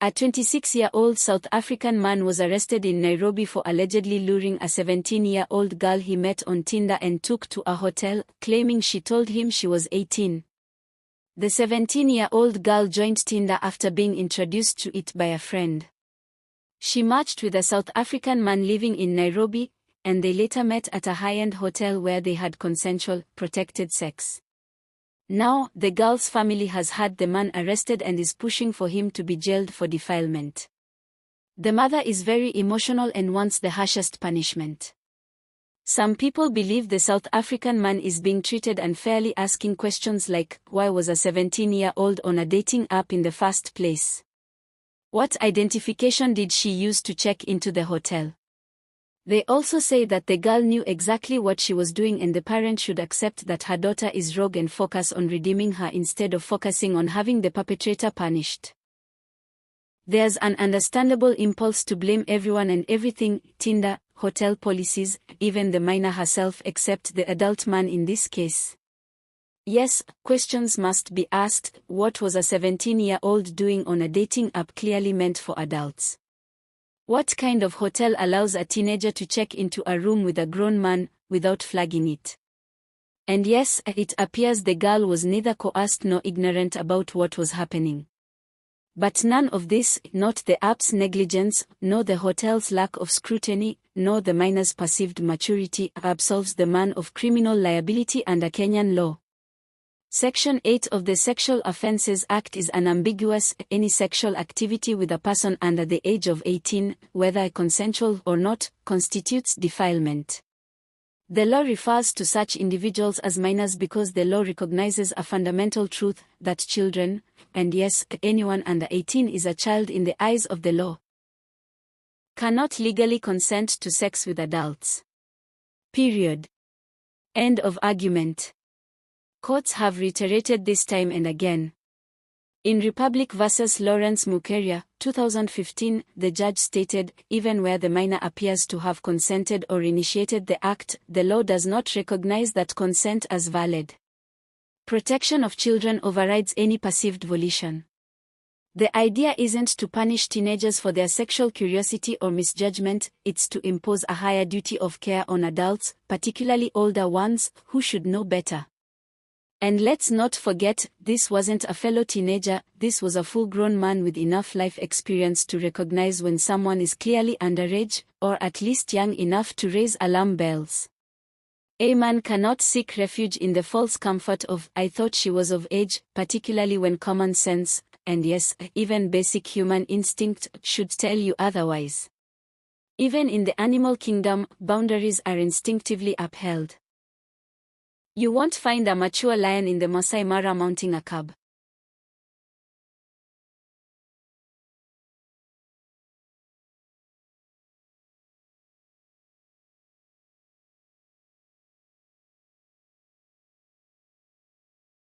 A 26-year-old South African man was arrested in Nairobi for allegedly luring a 17-year-old girl he met on Tinder and took to a hotel, claiming she told him she was 18. The 17-year-old girl joined Tinder after being introduced to it by a friend. She matched with a South African man living in Nairobi, and they later met at a high-end hotel where they had consensual, protected sex. Now, the girl's family has had the man arrested and is pushing for him to be jailed for defilement. The mother is very emotional and wants the harshest punishment. Some people believe the South African man is being treated unfairly, asking questions like, why was a 17-year-old on a dating app in the first place? What identification did she use to check into the hotel? They also say that the girl knew exactly what she was doing and the parent should accept that her daughter is rogue and focus on redeeming her instead of focusing on having the perpetrator punished. There's an understandable impulse to blame everyone and everything, Tinder, hotel policies, even the minor herself except the adult man in this case. Yes, questions must be asked. What was a 17-year-old doing on a dating app clearly meant for adults? What kind of hotel allows a teenager to check into a room with a grown man, without flagging it? And yes, it appears the girl was neither coerced nor ignorant about what was happening. But none of this, not the app's negligence, nor the hotel's lack of scrutiny, nor the minor's perceived maturity, absolves the man of criminal liability under Kenyan law. Section 8 of the Sexual Offences Act is unambiguous. Any sexual activity with a person under the age of 18, whether consensual or not, constitutes defilement. The law refers to such individuals as minors because the law recognizes a fundamental truth, that children, and yes, anyone under 18 is a child in the eyes of the law, cannot legally consent to sex with adults. Period. End of argument. Courts have reiterated this time and again. In Republic v. Lawrence Mukeria, 2015, the judge stated, even where the minor appears to have consented or initiated the act, the law does not recognize that consent as valid. Protection of children overrides any perceived volition. The idea isn't to punish teenagers for their sexual curiosity or misjudgment, it's to impose a higher duty of care on adults, particularly older ones, who should know better. And let's not forget, this wasn't a fellow teenager, this was a full-grown man with enough life experience to recognize when someone is clearly underage, or at least young enough to raise alarm bells. A man cannot seek refuge in the false comfort of, I thought she was of age, particularly when common sense, and yes, even basic human instinct, should tell you otherwise. Even in the animal kingdom, boundaries are instinctively upheld. You won't find a mature lion in the Masai Mara mounting a cub.